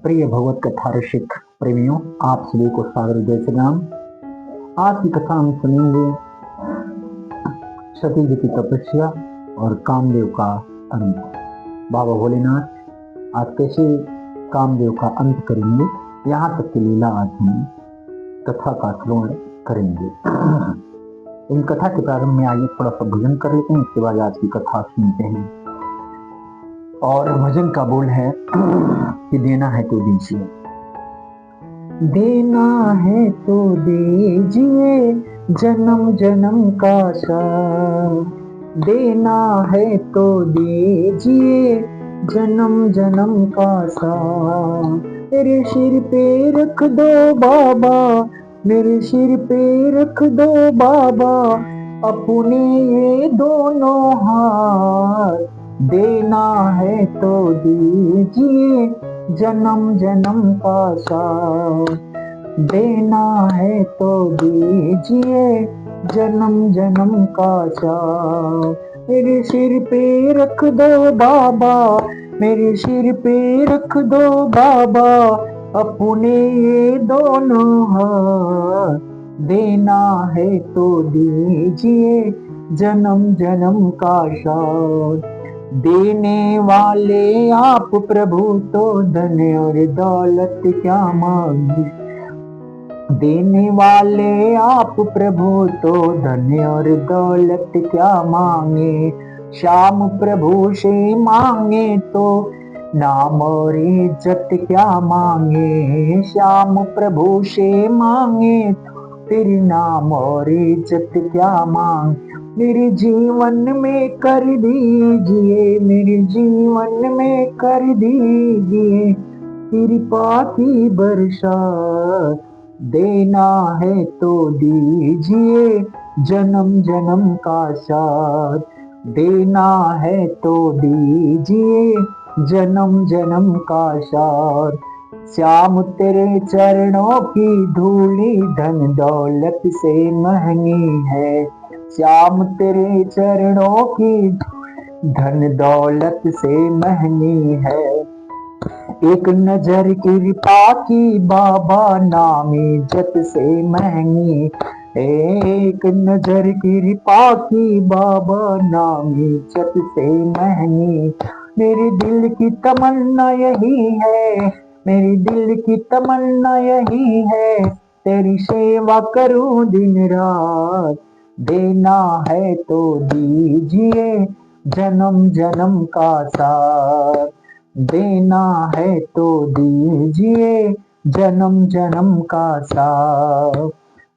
प्रिय भगवत कथा रसिक प्रेमियों, आप सभी को सागर जय श्री राम। आज की कथा हम सुनेंगे सती जी की तपस्या और कामदेव का अंत। बाबा भोलेनाथ आज कैसे कामदेव का अंत करेंगे, यहाँ तक की लीला आज हम कथा का श्रवण करेंगे। इन कथा के प्रारंभ में आइए थोड़ा सा भजन कर लेते हैं, इसके बाद आज की कथा सुनते हैं। और भजन का बोल है कि देना है तो दीजिए, देना है तो दीजिए जन्म जन्म का साथ, देना है तो दीजिए जन्म जन्म का साथ। मेरे सिर पे रख दो बाबा, मेरे सिर पे रख दो बाबा, अपने ये दोनों हाथ, देना है तो दीजिए जन्म जन्म का साथ, देना है तो दीजिए जन्म जन्म का साथ। मेरे सिर पे रख दो बाबा, मेरे सिर पे रख दो बाबा, अपने ये दोनों हाथ, देना है तो दीजिए जन्म जन्म का साथ। देने वाले आप प्रभु तो धन और दौलत क्या मांगे, देने वाले आप प्रभु तो धन और दौलत क्या मांगे। श्याम प्रभु से मांगे तो नाम और इज्जत क्या मांगे, श्याम प्रभु से मांगे फिर नाम और इज्जत क्या मांगे। मेरे जीवन में कर दीजिए, मेरे जीवन में कर दीजिए कृपा की बरसात, देना है तो दीजिए जन्म जन्म का साथ, देना है तो दीजिए जन्म जन्म का साथ। श्याम तेरे चरणों की धूली धन दौलत से महंगी है, श्याम तेरे चरणों की धन दौलत से महंगी है। एक नजर कृपा की बाबा नाम इज्जत से महंगी, एक नजर कृपा की बाबा नाम इज्जत से महंगी। मेरे दिल की तमन्ना यही है, मेरी दिल की तमन्ना यही है, तेरी सेवा करूं दिन रात, देना है तो दीजिए जन्म जन्म का साथ, देना है तो दीजिए जन्म जन्म का साथ।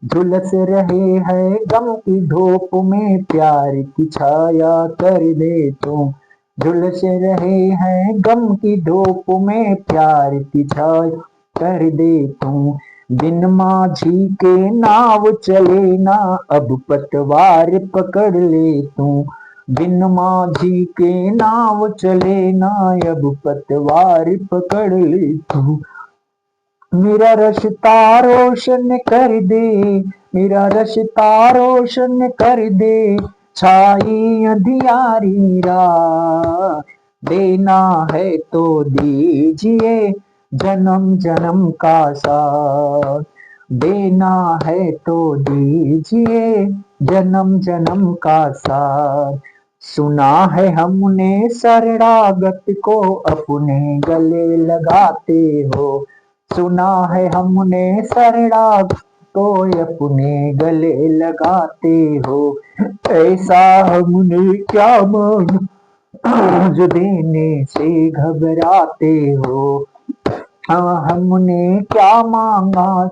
झुलस रहे हैं गम की धूप में प्यार की छाया कर दे तू, झुलस रहे हैं गम की धूप में प्यार की छाया कर दे तू। बिन माझी के नाव चले ना अब पतवार पकड़ ले तू, बिन माझी के नाव चले ना अब पतवार पकड़ ले तू। मेरा रास्ता रोशन कर दे, मेरा रास्ता रोशन कर दे, छाई अंधियारी रात, देना है तो दीजिए जन्म जन्म का साथ, देना है तो दीजिए जन्म जन्म का साथ। सुना है हमने शरणागत को अपने गले लगाते हो, सुना है हमने शरणागत को अपने गले लगाते हो। ऐसा हमने क्या मांगा जो देने से घबराते हो, हाँ हमने क्या मांगा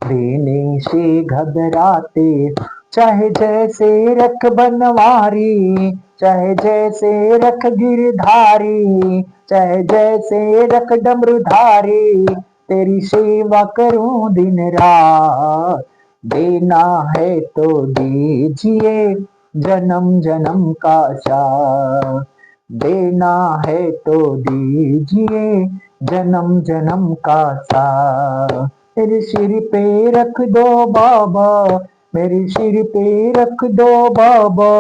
देने से घबराते। चाहे जैसे रख बनवारी, चाहे जैसे रख गिरधारी, चाहे जैसे रख डमरुधारी, तेरी सेवा करूं दिन रात, देना है तो दीजिए जन्म जन्म का साथ, देना है तो दीजिए जन्म जन्म का साथ। मेरे सिर पे रख दो बाबा, मेरे सिर पे रख दो बाबा,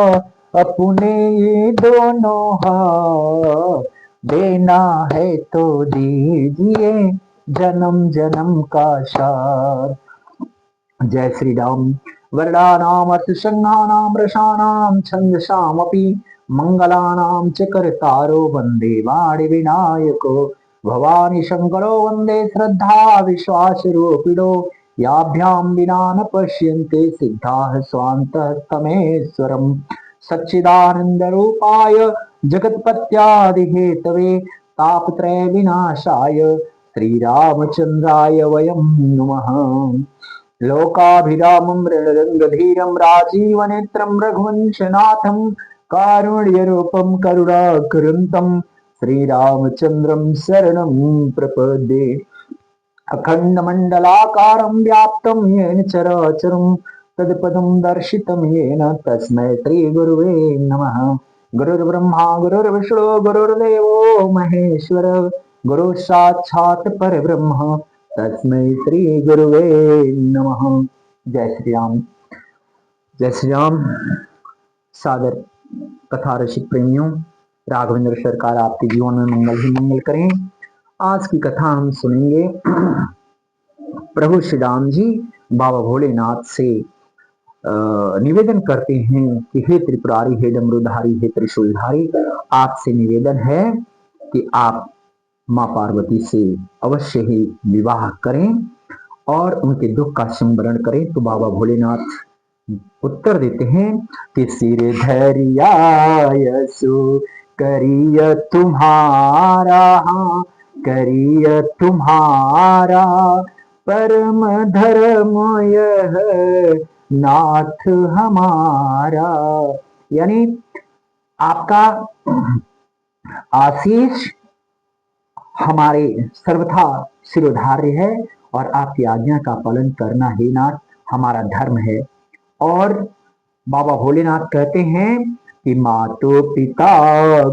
अपने ये दोनों हाथ, देना है तो दीजिए जन्म जन्म का सार। जय श्री राम। वर्णानाम अर्थसंज्ञानाम रसानाम छंदसामपि मंगलानाम च कर्तारो वंदे वाणि विनायको भवानी शंकरो वंदे श्रद्धा विश्वास रूपिणो याभ्यां विना न पश्यन्ते सिद्धाः स्वान्तः तमेश्वरम् सच्चिदानंद रूपाय जगत्पत्यादि हेतवे तापत्रय विनाशाय श्रीरामचंद्राय वयं नुमः। लोकाभिरामं रणरङ्गधीरं राजीवनेत्रं रघुवंशनाथं कारुण्यरूपं करुणाकरन्तं श्रीरामचन्द्रं शरणं प्रपद्ये। अखण्डमण्डलाकारं व्याप्तं येन चराचरं तत्पदं दर्शितं येन तस्मै श्रीगुरुवे नमः। गुरुर्ब्रह्मा गुरुर्विष्णु गुरुर्देवो महेश्वर गुरु साक्षात् परब्रह्म तस्मै श्री गुरुवे नमः। जय श्री राम। जय श्री राम। सादर कथा रसिक प्रेमियों, राघवेंद्र सरकार आपके जीवन में मंगल ही मंगल करें। आज की कथा हम सुनेंगे। प्रभु श्री राम जी बाबा भोलेनाथ से निवेदन करते हैं कि हे त्रिपुरारी, हे डमरूधारी, हे त्रिशूलधारी, आपसे निवेदन है कि आप माँ पार्वती से अवश्य ही विवाह करें और उनके दुख का स्मरण करें। तो बाबा भोलेनाथ उत्तर देते हैं कि सिर धरियायसु करिय तुम्हारा, करिय तुम्हारा परम धर्म यह नाथ हमारा। यानी आपका आशीष हमारे सर्वथा सिरोधार्य है और आपकी आज्ञा का पालन करना ही नाथ हमारा धर्म है। और बाबा भोलेनाथ कहते हैं कि मातो पिता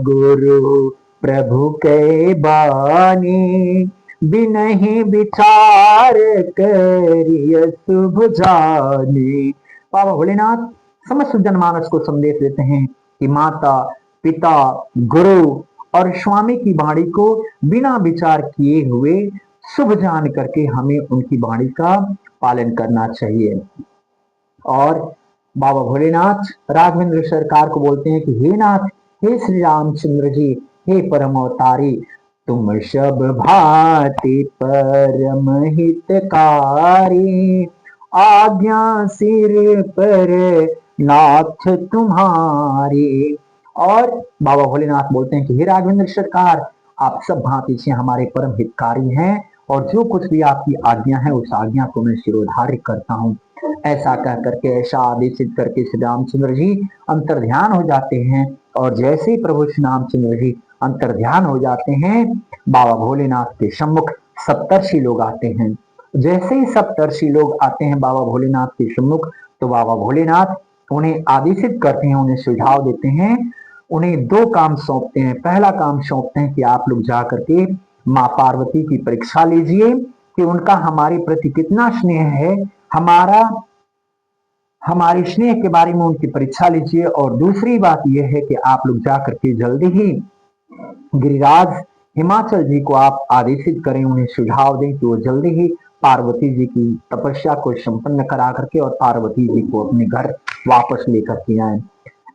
गुरु प्रभु के बानी बिनहि विचार करिय शुभ जानी। बाबा भोलेनाथ समस्त जनमानस को संदेश देते हैं कि माता पिता गुरु और स्वामी की वाणी को बिना विचार किए हुए शुभ जान करके हमें उनकी वाणी का पालन करना चाहिए। और बाबा भोलेनाथ राघवेंद्र सरकार को बोलते हैं कि हे नाथ, हे श्री रामचंद्र जी, हे परम अवतारी, तुम सब भांति परम हितकारी, आज्ञा सिर पर नाथ तुम्हारी। और बाबा भोलेनाथ बोलते हैं कि हे राघवेंद्र सरकार, आप सब भांति से हमारे परम हितकारी हैं और जो कुछ भी आपकी आज्ञा है उस आज्ञा को मैं शिरोधार्य करता हूँ। ऐसा कह करके, ऐसा आदेशित करके श्री रामचंद्र जी अंतर ध्यान हो जाते हैं। और जैसे ही प्रभु श्री रामचंद्र जी अंतर ध्यान हो जाते हैं, बाबा भोलेनाथ के सम्मुख सप्तर्षि लोग आते हैं। जैसे ही सप्तर्षि लोग आते हैं बाबा भोलेनाथ के सम्मुख, तो बाबा भोलेनाथ उन्हें आदेशित करते हैं, उन्हें सुझाव देते हैं, उन्हें दो काम सौंपते हैं। पहला काम सौंपते हैं कि आप लोग जा करके माँ पार्वती की परीक्षा लीजिए कि उनका हमारे प्रति कितना स्नेह है, हमारे स्नेह के बारे में उनकी परीक्षा लीजिए। और दूसरी बात यह है कि आप लोग जा करके जल्दी ही गिरिराज हिमाचल जी को आप आदेशित करें, उन्हें सुझाव दें कि वो जल्दी ही पार्वती जी की तपस्या को संपन्न करा करके और पार्वती जी को अपने घर वापस लेकर के आए।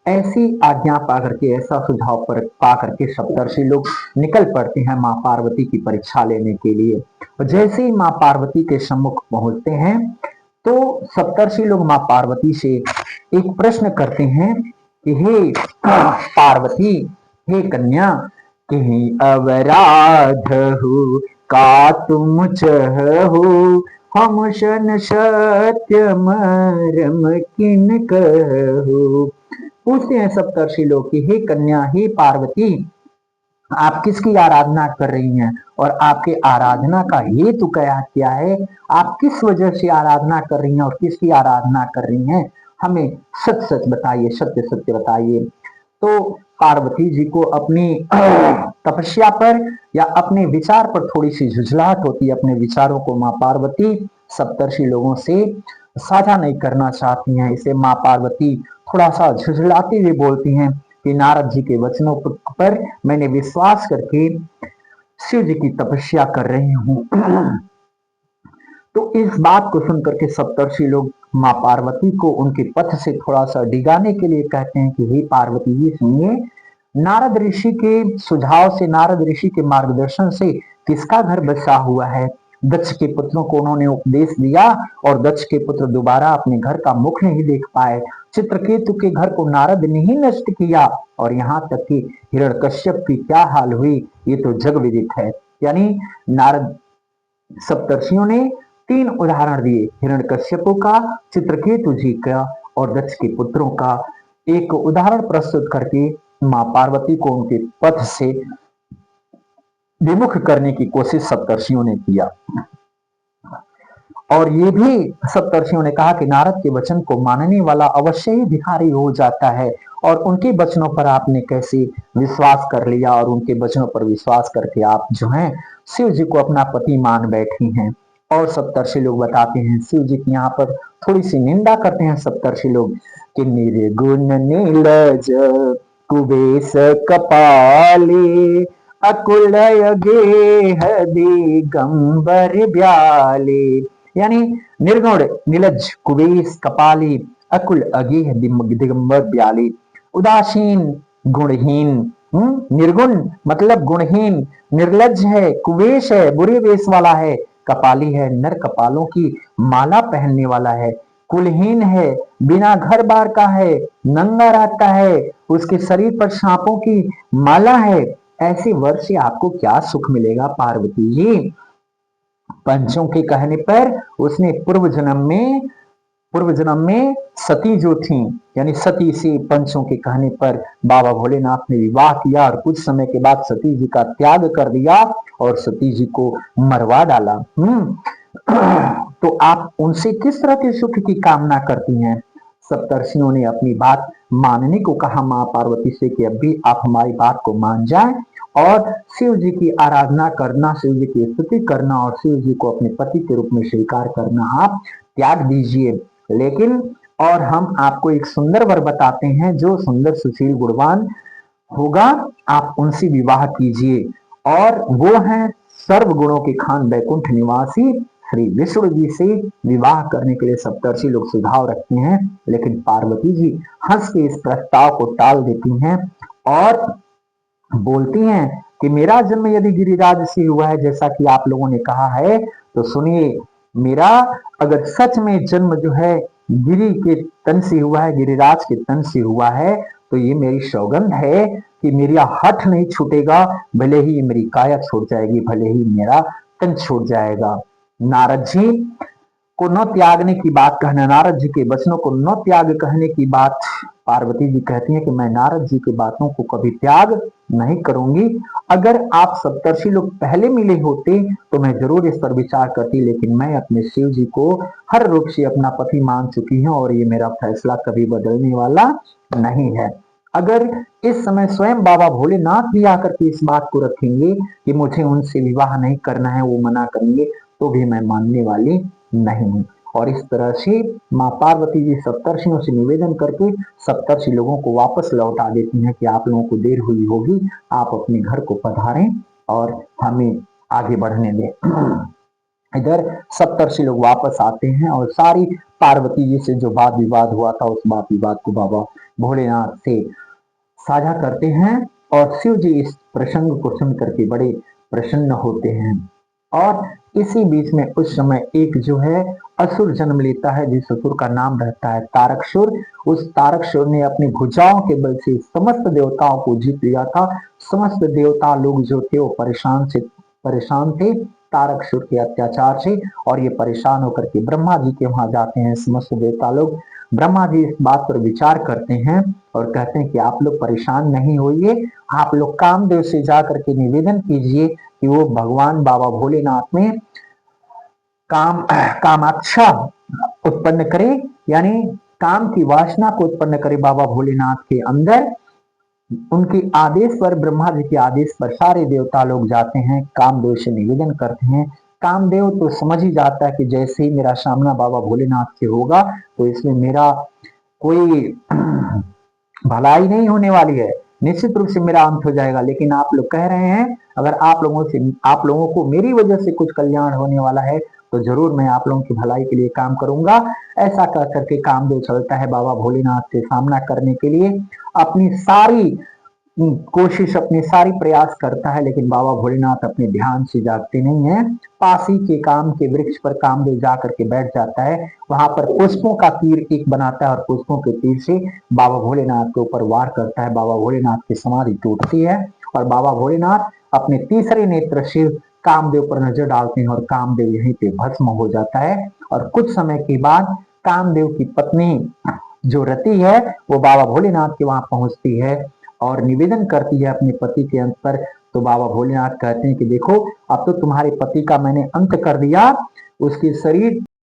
ऐसी आज्ञा पा करके, ऐसा सुझाव पर पा करके सप्तर्षि लोग निकल पड़ते हैं माँ पार्वती की परीक्षा लेने के लिए। और जैसे ही माँ पार्वती के सम्मुख पहुंचते हैं तो सप्तर्षि लोग माँ पार्वती से एक प्रश्न करते हैं कि हे पार्वती, हे कन्या, कहीं अवराध हो का तुम चहु, हम शन सत्य मरम किन कहु। पूछते हैं सप्तर्षि लोग कि हे कन्या, हे पार्वती, आप किसकी आराधना कर रही हैं और आपके आराधना का हेतु क्या है, आप किस वजह से आराधना कर रही हैं और किसकी आराधना कर रही हैं, हमें सच सच बताइए, सत्य सत्य बताइए। तो पार्वती जी को अपनी तपस्या पर या अपने विचार पर थोड़ी सी झुझलाहट होती है। अपने विचारों को माँ पार्वती सप्तर्षि लोगों से साझा नहीं करना चाहती हैं। इसे माँ पार्वती थोड़ा सा झुझलाती हुई बोलती हैं कि नारद जी के वचनों पर मैंने विश्वास करके शिव जी की तपस्या कर रही हूं। तो इस बात को सुनकर के सप्तर्षि लोग माँ पार्वती को उनके पथ से थोड़ा सा डिगाने के लिए कहते हैं कि हे पार्वती जी सुनिए, नारद ऋषि के सुझाव से, नारद ऋषि के मार्गदर्शन से किसका घर बसा हुआ है? दक्ष के पुत्रों को उन्होंने उपदेश दिया और दक्ष के पुत्र दोबारा अपने घर का मुख नहीं देख पाए। चित्रकेतु के घर को नारद ने ही नष्ट किया और यहाँ तक कि हिरण्यकश्यप की क्या हाल हुई ये तो जग विदित है। यानी नारद सप्तर्षियों ने 3 उदाहरण दिए, हिरण्यकश्यपों का, चित्रकेतु जी का और दक्ष के पुत्रों का। एक उदाहरण प्रस्तुत करके मां पार्वती को उनके पथ से विमुख करने की कोशिश सप्तर्षियों ने किया। और ये भी सप्तर्षियों ने कहा कि नारद के वचन को मानने वाला अवश्य ही भिखारी हो जाता है, और उनके वचनों पर आपने कैसे विश्वास कर लिया, और उनके वचनों पर विश्वास करके आप जो हैं शिव जी को अपना पति मान बैठी हैं। और सप्तर्षि लोग बताते हैं, शिव जी की यहाँ पर थोड़ी सी निंदा करते हैं सप्तर्षि लोग कि निर्गुण नीरज कुबेश कपाले अकुलय गेह दिगंबर ब्याले। यानी निर्गुण नीलज कुबेश कपाली अकुल अगेह दिगंबर ब्याली। उदासीन, गुणहीन, निर्गुण मतलब गुणहीन, निर्लज है, कुबेश है, बुरे वेश वाला है, कपाली है, नर कपालों की माला पहनने वाला है, कुलहीन है, बिना घर बार का है, नंगा रहता है, उसके शरीर पर सांपों की माला है। ऐसे वर से आपको क्या सुख मिलेगा पार्वती जी? पंचों के कहने पर उसने पूर्व जन्म में सती जो थी, यानी सती से पंचों के कहने पर बाबा भोलेनाथ ने विवाह किया और कुछ समय के बाद सती जी का त्याग कर दिया और सती जी को मरवा डाला। तो आप उनसे किस तरह के सुख की कामना करती हैं? सप्तर्षियों ने अपनी बात मानने को कहा मां पार्वती से कि अब भी आप हमारी बात को मान जाएं और शिव जी की आराधना करना, शिव जी की स्तुति करना और शिव जी को अपने पति के रूप में स्वीकार करना आप त्याग दीजिए। लेकिन और हम आपको एक सुंदर वर बताते हैं, जो सुंदर सुशील गुणवान होगा आप उनसे विवाह कीजिए, और वो हैं सर्व गुणों के खान बैकुंठ निवासी श्री विष्णु जी से विवाह करने के लिए सप्तर्षि लोग सुझाव रखते हैं। लेकिन पार्वती जी हंस के इस प्रस्ताव को टाल देती हैं और बोलती हैं कि मेरा जन्म यदि गिरिराज से हुआ है जैसा कि आप लोगों ने कहा है, तो सुनिए, मेरा अगर सच में जन्म जो है गिरी के तन से हुआ है, गिरिराज के तन से हुआ है, तो ये मेरी सौगंध है कि मेरा हठ नहीं छूटेगा, भले ही मेरी काया छूट जाएगी, भले ही मेरा तन छूट जाएगा। नारद जी को न त्यागने की बात कहना, नारद जी के वचनों को न त्याग कहने की बात पार्वती जी कहती हैं कि मैं नारद जी की बातों को कभी त्याग नहीं करूंगी। अगर आप सप्तर्षि लोग पहले मिले होते तो मैं जरूर इस पर विचार करती, लेकिन मैं अपने शिव जी को हर रूप से अपना पति मान चुकी हूं और ये मेरा फैसला कभी बदलने वाला नहीं है। अगर इस समय स्वयं बाबा भोलेनाथ भी आकर के इस बात को रखेंगे कि मुझे उनसे विवाह नहीं करना है, वो मना करेंगे, तो भी मैं मानने वाली नहीं हूं। और इस तरह से मां पार्वती जी सप्तर्षियों से निवेदन करके सप्तर्षि लोगों को वापस लौटा देती हैं कि आप लोगों को देर हुई होगी, आप अपने घर को पधारें और हमें आगे बढ़ने दें। इधर सप्तर्षि लोग वापस आते हैं और सारी पार्वती जी से जो वाद विवाद हुआ था उस वाद विवाद को बाबा भोलेनाथ से साझा करते हैं और शिव जी इस प्रसंग को सुन करके बड़े प्रसन्न होते हैं। और इसी बीच में उस समय एक जो है असुर जन्म लेता है, जिस असुर का नाम रहता है तारकसुर। उस तारकसुर ने अपनी भुजाओं के बल से समस्त देवताओं को जीत लिया था। समस्त देवता लोग जो थे वो परेशान थे तारकसुर के अत्याचार से, और ये परेशान होकर के ब्रह्मा जी के वहां जाते हैं समस्त देवता लोग। ब्रह्मा जी इस बात पर विचार करते हैं और कहते हैं कि आप लोग परेशान नहीं होइए, आप लोग कामदेव से जाकर के निवेदन कीजिए कि वो भगवान बाबा भोलेनाथ में कामाक्षा उत्पन्न करे, यानी काम की वासना को उत्पन्न करे बाबा भोलेनाथ के अंदर। उनके आदेश पर, ब्रह्मा जी के आदेश पर सारे देवता लोग जाते हैं, कामदेव से निवेदन करते हैं। कामदेव तो समझ ही जाता है कि जैसे ही मेरा सामना बाबा भोलेनाथ से होगा तो इसमें मेरा कोई भलाई नहीं होने वाली है, निश्चित रूप से मेरा अंत हो जाएगा। लेकिन आप लोग कह रहे हैं अगर आप लोगों को मेरी वजह से कुछ कल्याण होने वाला है तो जरूर मैं आप लोगों की भलाई के लिए काम करूंगा। ऐसा कह करके कामदेव चलता है बाबा भोलेनाथ से सामना करने के लिए। अपनी सारी कोशिश, अपनी सारी प्रयास करता है, लेकिन बाबा भोलेनाथ अपने ध्यान से जागते नहीं है। पास ही के काम के वृक्ष पर कामदेव जा करके बैठ जाता है। वहां पर पुष्पों का तीर एक बनाता है और पुष्पों के तीर से बाबा भोलेनाथ के ऊपर वार करता है। बाबा भोलेनाथ की समाधि टूटती है और बाबा भोलेनाथ अपने तीसरे नेत्र से कामदेव पर नजर डालते हैं और कामदेव यहीं पे भस्म हो जाता है। और कुछ समय के बाद कामदेव की पत्नी जो रति है वो बाबा भोलेनाथ के वहां पहुंचती है और निवेदन करती है अपने पति के अंत पर। तो बाबा भोलेनाथ कहते हैं कि देखो अब तो तुम्हारे पति का मैंने अंत कर दिया, उसके शरीर